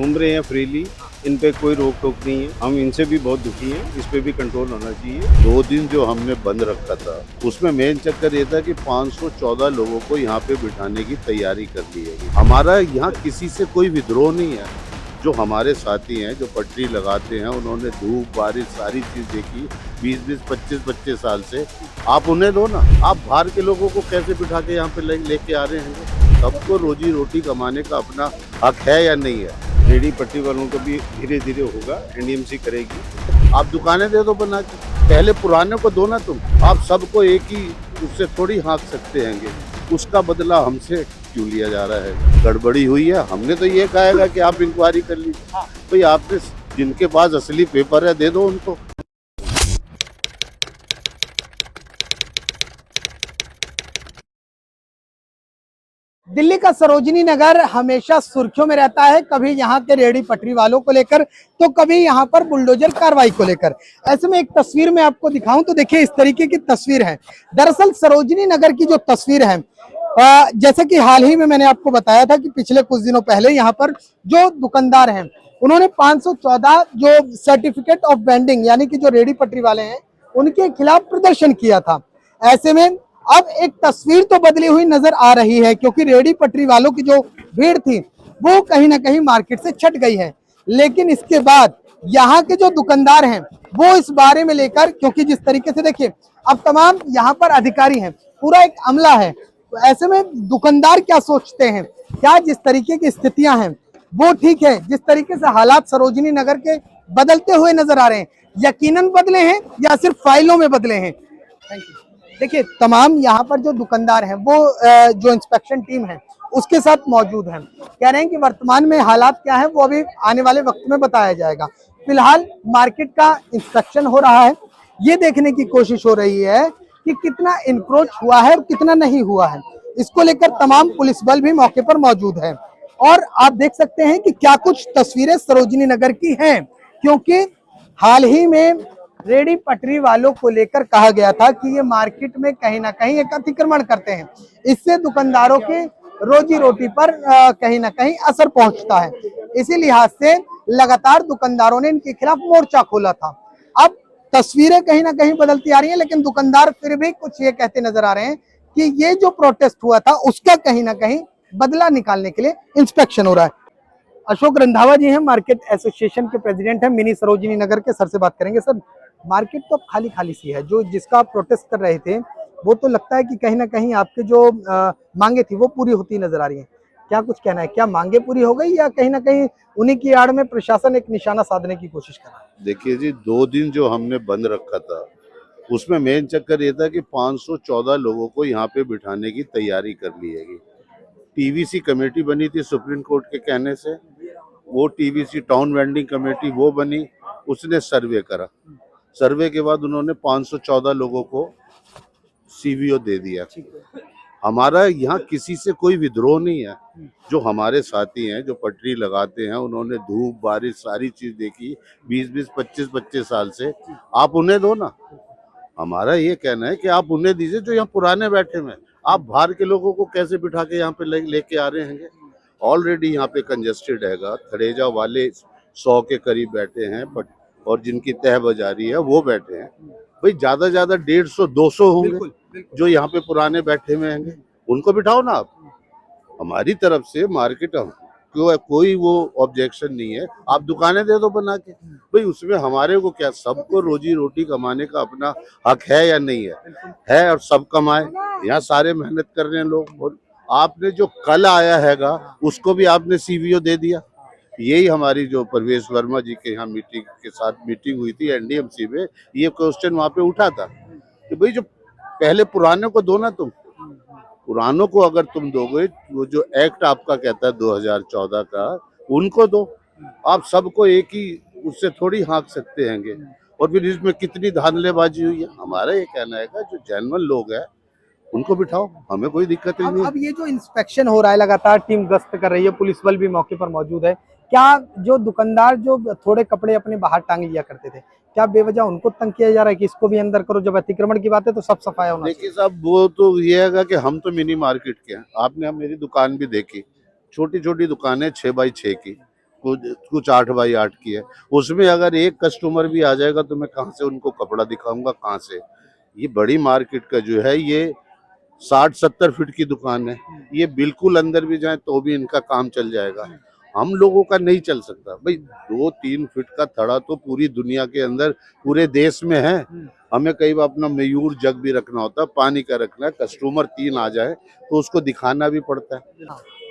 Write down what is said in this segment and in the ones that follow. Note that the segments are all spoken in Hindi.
घूम रहे हैं फ्रीली, इन पे कोई रोक टोक नहीं है। हम इनसे भी बहुत दुखी हैं, इस पे भी कंट्रोल होना चाहिए। 2 दिन जो हमने बंद रखा था उसमें मेन चक्कर ये था कि 514 लोगों को यहाँ पे बिठाने की तैयारी कर ली है। हमारा यहाँ किसी से कोई विद्रोह नहीं है। जो हमारे साथी हैं जो पटरी लगाते हैं, उन्होंने धूप बारिश सारी चीज देखी 20-20 25-25 साल से। आप उन्हें दो ना, आप बाहर के लोगों को कैसे बिठा के यहाँ पे लेके आ रहे हैं? सबको रोजी रोटी कमाने का अपना हक है या नहीं है? रेडी पट्टी वालों को भी धीरे धीरे होगा, एनडीएमसी करेगी। आप दुकानें दे दो बना के, पहले पुराने को दो ना तुम। आप सबको एक ही उससे थोड़ी हाँक सकते हैं, उसका बदला हमसे क्यों लिया जा रहा है? गड़बड़ी हुई है, हमने तो ये कहेगा कि आप इंक्वायरी कर लीजिए। भाई आपने जिनके पास असली पेपर है दे दो उनको। दिल्ली का सरोजनी नगर हमेशा सुर्खियों में रहता है, कभी यहाँ के रेहड़ी पटरी वालों को लेकर तो कभी यहाँ पर बुलडोजर कार्रवाई को लेकर। ऐसे में एक तस्वीर मैं आपको दिखाऊं तो देखिए इस तरीके की तस्वीर है। दरअसल सरोजनी नगर की जो तस्वीर है, जैसे कि हाल ही में मैंने आपको बताया था कि पिछले कुछ दिनों पहले यहाँ पर जो दुकानदार हैं उन्होंने 514 जो सर्टिफिकेट ऑफ वेंडिंग यानी कि जो रेहड़ी पटरी वाले हैं उनके खिलाफ प्रदर्शन किया था। ऐसे में अब एक तस्वीर तो बदली हुई नजर आ रही है, क्योंकि रेहड़ी पटरी वालों की जो भीड़ थी वो कहीं ना कहीं मार्केट से छट गई है। लेकिन इसके बाद यहाँ के जो दुकानदार हैं वो इस बारे में लेकर, क्योंकि जिस तरीके से देखिए अब तमाम यहाँ पर अधिकारी हैं, पूरा एक अमला है, तो ऐसे में दुकानदार क्या सोचते हैं, क्या जिस तरीके की स्थितियां हैं वो ठीक है? जिस तरीके से हालात सरोजनी नगर के बदलते हुए नजर आ रहे हैं, यकीनन बदले हैं या सिर्फ फाइलों में बदले हैं? Thank you. देखिए तमाम यहाँ पर जो दुकानदार हैं वो जो इंस्पेक्शन टीम है उसके साथ मौजूद हैं, कह रहे हैं कि वर्तमान में हालात क्या है वो अभी आने वाले वक्त में बताया जाएगा। फिलहाल मार्केट का इंस्पेक्शन हो रहा है, ये देखने की कोशिश हो रही है कि कितना इंक्रोच हुआ है और कितना नहीं हुआ है। इसको लेकर तमाम पुलिस बल भी मौके पर मौजूद है और आप देख सकते हैं कि क्या कुछ तस्वीरें सरोजनी नगर की हैं, क्योंकि हाल ही में रेहड़ी पटरी वालों को लेकर कहा गया था कि ये मार्केट में कहीं ना कहीं एक अतिक्रमण करते हैं, इससे दुकानदारों की रोजी रोटी पर कहीं ना कहीं असर पहुंचता है। इसी लिहाज से लगातार दुकानदारों ने इनके खिलाफ मोर्चा खोला था। अब तस्वीरें कहीं ना कहीं बदलती आ रही हैं, लेकिन दुकानदार फिर भी कुछ ये कहते नजर आ रहे हैं कि ये जो प्रोटेस्ट हुआ था उसका कहीं ना कहीं बदला निकालने के लिए इंस्पेक्शन हो रहा है। अशोक रंधावा जी हैं, मार्केट एसोसिएशन के प्रेसिडेंट हैं, मिनी सरोजनी नगर के। सर से बात करेंगे। सर, मार्केट तो खाली खाली सी है, जो जिसका आप प्रोटेस्ट कर रहे थे वो तो लगता है कि कहीं ना कहीं आपके जो मांगे थी वो पूरी होती नजर आ रही है, क्या कुछ कहना है? क्या मांगे पूरी हो गई या कहीं ना कहीं उन्हीं की आड़ में प्रशासन एक निशाना साधने की कोशिश कर रहा है? देखिए जी, 2 दिन जो हमने बंद रखा था उसमें मेन चक्कर ये था कि 514 लोगों को यहाँ पे बिठाने की तैयारी कर ली है। टीवीसी कमेटी बनी थी सुप्रीम कोर्ट के कहने से, वो टीवीसी टाउन वेंडिंग कमेटी वो बनी, उसने सर्वे करा। सर्वे के बाद उन्होंने 514 लोगों को सीवीओ दे दिया। हमारा यहाँ किसी से कोई विद्रोह नहीं है। जो हमारे साथी हैं जो पटरी लगाते हैं, उन्होंने धूप बारिश सारी चीज देखी 20-20 25-25 साल से। आप उन्हें दो ना। हमारा ये कहना है कि आप उन्हें दीजिए जो यहाँ पुराने बैठे हुए हैं। आप बाहर के लोगों को कैसे बिठा के यहाँ पे लेके आ रहे हैं? ऑलरेडी यहाँ पे कंजेस्टेड हैगा। थड़ेजा वाले 100 के करीब बैठे हैं, बट और जिनकी तह बाजारी है वो बैठे हैं। भाई ज्यादा ज्यादा 150-200 होंगे जो यहाँ पे पुराने बैठे हुए हैं, उनको बिठाओ ना आप। हमारी तरफ से मार्केट कोई वो ऑब्जेक्शन नहीं है, आप दुकानें दे दो बना के। भाई उसमें हमारे को क्या, सबको रोजी रोटी कमाने का अपना हक है या नहीं है? और सब कमाए, यहाँ सारे मेहनत कर रहे हैं लोग। और आपने जो कल आया हैगा उसको भी आपने सीवीओ दे दिया। यही हमारी जो परवेश वर्मा जी के यहाँ मीटिंग के साथ मीटिंग हुई थी एनडीएमसी में, ये क्वेश्चन वहाँ पे उठा था कि भाई जो पहले पुराने को दो ना तुम। पुरानों को अगर तुम दोगे, वो जो एक्ट आपका कहता है 2014 का, उनको दो। आप सबको एक ही उससे थोड़ी हाँक सकते हैं। और फिर इसमें कितनी धांधलेबाजी हुई है। हमारा ये कहना है कि जो जेन्युइन लोग हैं उनको बिठाओ, हमें कोई दिक्कत नहीं है। अब ये जो इंस्पेक्शन हो रहा है, लगातार टीम गश्त कर रही है, पुलिस बल भी मौके पर मौजूद है, क्या जो दुकानदार जो थोड़े कपड़े अपने बाहर टांग लिया करते थे, क्या बेवजह उनको तंग किया जा रहा है कि इसको भी अंदर करो? जब अतिक्रमण की बात है तो सब सफाया होना चाहिए। देखिए साहब, वो तो ये है कि हम तो मिनी मार्केट के हैं। आपने मेरी दुकान भी देखी, छोटी छोटी दुकानें 6x6 की। कुछ 8x8 की है, उसमें अगर एक कस्टमर भी आ जाएगा तो मैं कहाँ से उनको कपड़ा दिखाऊंगा, कहाँ से। ये बड़ी मार्केट का जो है ये 60-70 फीट की दुकान है, ये बिल्कुल अंदर भी जाए तो भी इनका काम चल जाएगा। हम लोगों का नहीं चल सकता भाई। 2-3 फीट का थड़ा तो पूरी दुनिया के अंदर, पूरे देश में है। हमें कई बार अपना मयूर जग भी रखना होता है, पानी का रखना है, कस्टमर 3 आ जाए तो उसको दिखाना भी पड़ता है।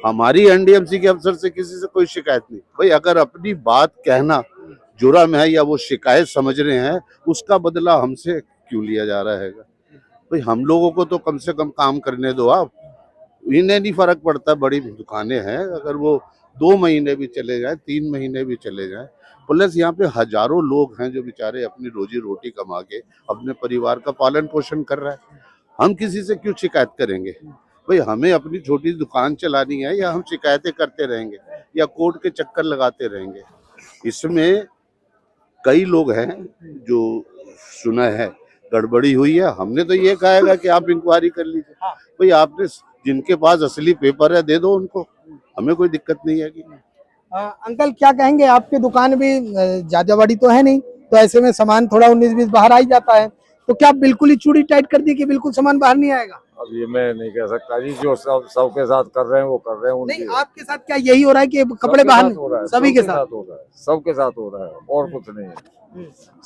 हमारी एनडीएमसी के अफसर से किसी से कोई शिकायत नहीं भाई। अगर अपनी बात कहना जुर्म है या वो शिकायत समझ रहे हैं, उसका बदला हमसे क्यों लिया जा रहा है भाई। हम लोगों को तो कम से कम काम करने दो आप। इन्हें नहीं फर्क पड़ता, बड़ी दुकानें हैं, अगर वो 2 महीने भी चले जाए, 3 महीने भी चले जाए। प्लस यहाँ पे हजारों लोग हैं जो बेचारे अपनी रोजी रोटी कमा के अपने परिवार का पालन पोषण कर रहा है। हम किसी से क्यों शिकायत करेंगे भाई। हमें अपनी छोटी दुकान चलानी है, या हम शिकायतें करते रहेंगे या कोर्ट के चक्कर लगाते रहेंगे। इसमें कई लोग हैं जो सुना है गड़बड़ी हुई है। हमने तो ये कहेगा कि आप इंक्वायरी कर लीजिए भाई। आपने जिनके पास असली पेपर है दे दो उनको, हमें कोई दिक्कत नहीं है। अंकल क्या कहेंगे, आपकी दुकान भी ज्यादा बड़ी तो है नहीं, तो ऐसे में सामान थोड़ा 19-20 बाहर आ ही जाता है, तो क्या आप बिल्कुल ही चूड़ी टाइट कर दी कि बिल्कुल सामान बाहर नहीं आएगा? अब ये मैं नहीं कह सकता जी, जो सबके साथ कर रहे हैं वो कर रहे हैं। नहीं, आपके साथ क्या यही हो रहा है कि कपड़े बाहर हो रहा है, सभी के साथ हो रहा है, सबके साथ हो रहा है और कुछ नहीं है,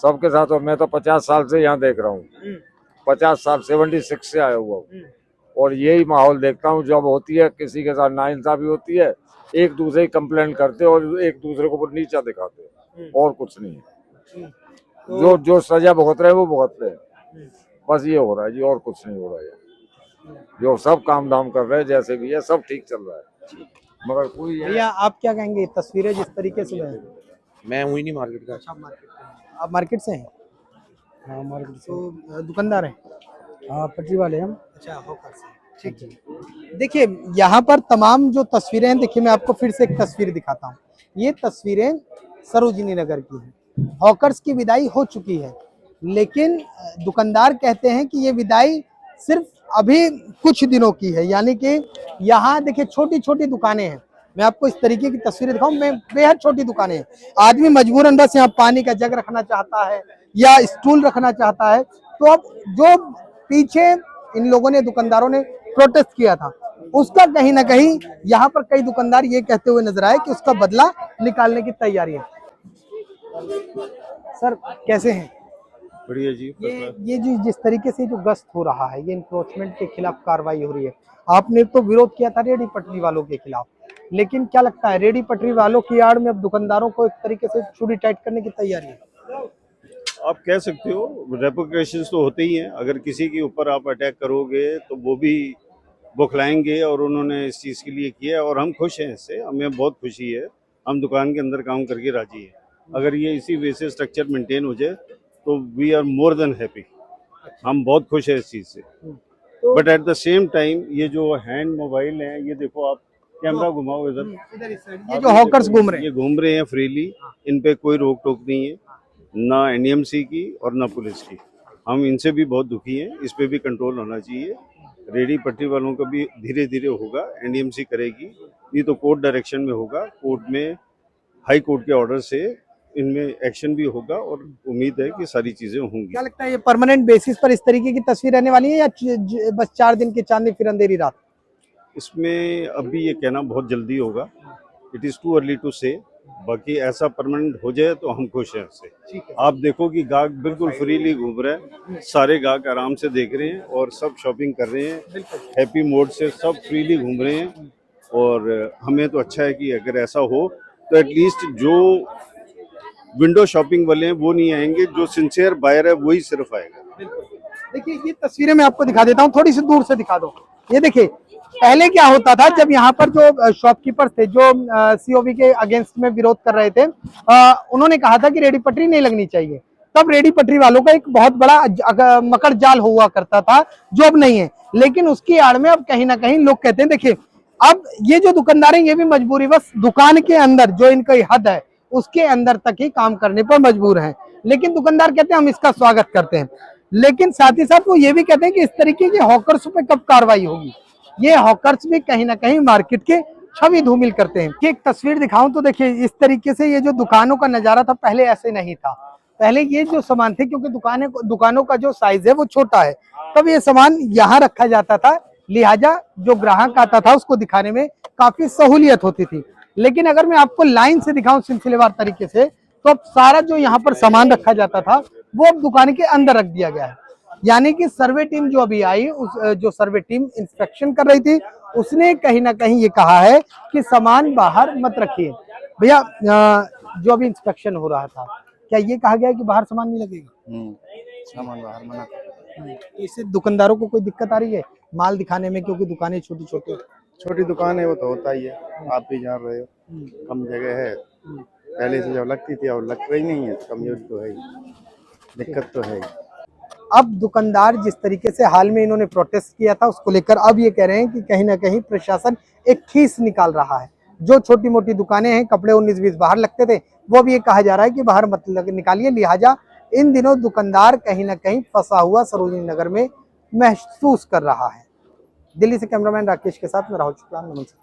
सबके साथ। और मैं तो 50 साल से यहाँ देख रहा हूँ, 50 साल 76 से आया हुआ हूँ, और यही माहौल देखता हूँ। जब होती है किसी के साथ नाइंसाफी होती है, एक दूसरे की कंप्लेंट करते और एक दूसरे को नीचा दिखाते, और कुछ नहीं है। जो सजा भुगत रहे हैं वो भुगत रहे हैं, बस ये हो रहा है जी, और कुछ नहीं हो रहा है। जो सब काम धाम कर रहे हैं जैसे भी है, सब ठीक चल रहा है, मगर कोई भैया आप क्या कहेंगे, तस्वीरें जिस तरीके से मैं हूँ ही नहीं मार्केट का। आप मार्केट से हैं? हाँ मार्केट से। तो दुकानदार हैं? हाँ पटरी वाले हम। अच्छा, हॉकर से। ठीक है। देखिए यहाँ पर तमाम जो तस्वीरें हैं, देखिए मैं आपको फिर से एक तस्वीर दिखाता हूँ। ये तस्वीरें सरोजिनी नगर की हैं। हॉकर्स की विदाई हो चुकी है, लेकिन दुकानदार कहते हैं कि ये विदाई सिर्फ अभी कुछ दिनों की है। यानी कि यहाँ देखिए छोटी छोटी दुकानें हैं, मैं आपको इस तरीके की तस्वीरें दिखाऊं, मैं बेहद छोटी दुकानें हैं। आदमी मजबूरन बस यहाँ पानी का जग रखना चाहता है या स्टूल रखना चाहता है। तो अब जो पीछे इन लोगों ने, दुकानदारों ने प्रोटेस्ट किया था, उसका कहीं ना कहीं यहाँ पर कई दुकानदार ये कहते हुए नजर आए कि उसका बदला निकालने की तैयारी है। सर कैसे हैं? बढ़िया जी। ये जो जिस तरीके से जो गश्त हो रहा है, ये इंक्रोचमेंट के खिलाफ कार्रवाई हो रही है, आपने तो विरोध किया था रेडी पटरी वालों के खिलाफ, लेकिन क्या लगता है रेडी पटरी वालों की आड़ में अब दुकानदारों को एक तरीके से चूड़ी टाइट करने की तैयारी है? आप कह सकते हो, रेपोकेशंस तो होते ही हैं। अगर किसी के ऊपर आप अटैक करोगे तो वो भी बौखलाएंगे, और उन्होंने इस चीज़ के लिए किया है और हम खुश हैं इससे, हमें बहुत खुशी है। हम दुकान के अंदर काम करके राजी हैं। अगर ये इसी वे से स्ट्रक्चर मेंटेन हो जाए तो we are more than happy. हम बहुत खुश हैं इस चीज़ से। But at the same time ये जो हैंड मोबाइल हैं, ये देखो आप, कैमरा घुमाओ इधर, ये जो हॉकर्स घूम रहे हैं, ये घूम रहे हैं फ्रीली, इन पे कोई रोक टोक नहीं है, ना एनडीएमसी की और ना पुलिस की। हम इनसे भी बहुत दुखी हैं, इस पे भी कंट्रोल होना चाहिए। रेडी पट्टी वालों का भी धीरे धीरे होगा, एनडीएमसी करेगी, ये तो कोर्ट डायरेक्शन में होगा, कोर्ट में हाई कोर्ट के ऑर्डर से इनमें एक्शन भी होगा, और उम्मीद है कि सारी चीजें होंगी। क्या लगता है ये परमानेंट बेसिस पर इस तरीके की तस्वीर रहने वाली है या बस 4 दिन की चांदनी फिर अंधेरी रात? इसमें अभी ये कहना बहुत जल्दी होगा, it is too early to say. बाकी ऐसा परमानेंट हो जाए तो हम खुश हैं इससे। आप देखो कि गाहक बिल्कुल फ्रीली घूम रहे हैं, सारे गाहक आराम से देख रहे हैं और सब शॉपिंग कर रहे हैं, हैप्पी मोड से सब फ्रीली घूम रहे हैं। और हमें तो अच्छा है कि अगर ऐसा हो तो एटलीस्ट जो विंडो शॉपिंग वाले हैं वो नहीं आएंगे, जो सिंसियर बायर है वही सिर्फ आएगा। देखिए ये तस्वीरें मैं आपको दिखा देता हूँ, थोड़ी सी दूर से दिखा दो। ये देखिए पहले क्या होता था, जब यहाँ पर जो शॉपकीपर्स थे जो सीओबी के अगेंस्ट में विरोध कर रहे थे, उन्होंने कहा था कि रेडी पटरी नहीं लगनी चाहिए। तब रेडी पटरी वालों का एक बहुत बड़ा मकर जाल हुआ करता था, जो अब नहीं है। लेकिन उसकी आड़ में अब कहीं ना कहीं लोग कहते हैं, देखिए अब ये जो दुकानदार हैं ये भी मजबूरी बस दुकान के अंदर जो इनका हद है उसके अंदर तक ही काम करने पर मजबूर हैं। लेकिन दुकानदार कहते हैं हम इसका स्वागत करते हैं, लेकिन साथ ही साथ वो ये भी कहते हैं कि इस तरीके के हॉकर्स पे कब कार्रवाई होगी। ये हॉकर्स भी कहीं ना कहीं मार्केट के छवि धूमिल करते हैं। कि एक तस्वीर दिखाऊं तो देखिए इस तरीके से ये जो दुकानों का नजारा था पहले ऐसे नहीं था। पहले ये जो सामान थे, क्योंकि दुकानों का जो साइज है वो छोटा है, तब ये सामान यहाँ रखा जाता था, लिहाजा जो ग्राहक आता था उसको दिखाने में काफी सहूलियत होती थी। लेकिन अगर मैं आपको लाइन से दिखाऊं सिलसिलेवार तरीके से, तो अब सारा जो यहाँ पर सामान रखा जाता था वो अब दुकान के अंदर रख दिया गया है। यानी कि सर्वे टीम जो अभी आई, जो सर्वे टीम इंस्पेक्शन कर रही थी, उसने कहीं ना कहीं ये कहा है कि सामान बाहर मत रखिए। भैया जो अभी इंस्पेक्शन हो रहा था, क्या ये कहा गया है कि बाहर सामान नहीं लगेगा? सामान बाहर मना कर। इससे दुकानदारों को कोई दिक्कत आ रही है माल दिखाने में, क्योंकि दुकानें छोटी छोटी? छोटी दुकान है वो तो होता ही है, आप भी जान रहे हो, कम जगह है। पहले से जब लगती थी और लग रही नहीं है, कमजोरी तो है ही, दिक्कत तो है ही। अब दुकानदार जिस तरीके से हाल में इन्होंने प्रोटेस्ट किया था उसको लेकर अब ये कह रहे हैं कि कहीं ना कहीं प्रशासन एक खीस निकाल रहा है। जो छोटी मोटी दुकानें हैं, कपड़े 19-20 बाहर लगते थे, वो अब ये कहा जा रहा है कि बाहर मत निकालिए। लिहाजा इन दिनों दुकानदार कहीं ना कहीं फंसा हुआ सरोजिनी नगर में महसूस कर रहा है। दिल्ली से कैमरामैन राकेश के साथ मैं राहुल शुक्ला, नमस्ते।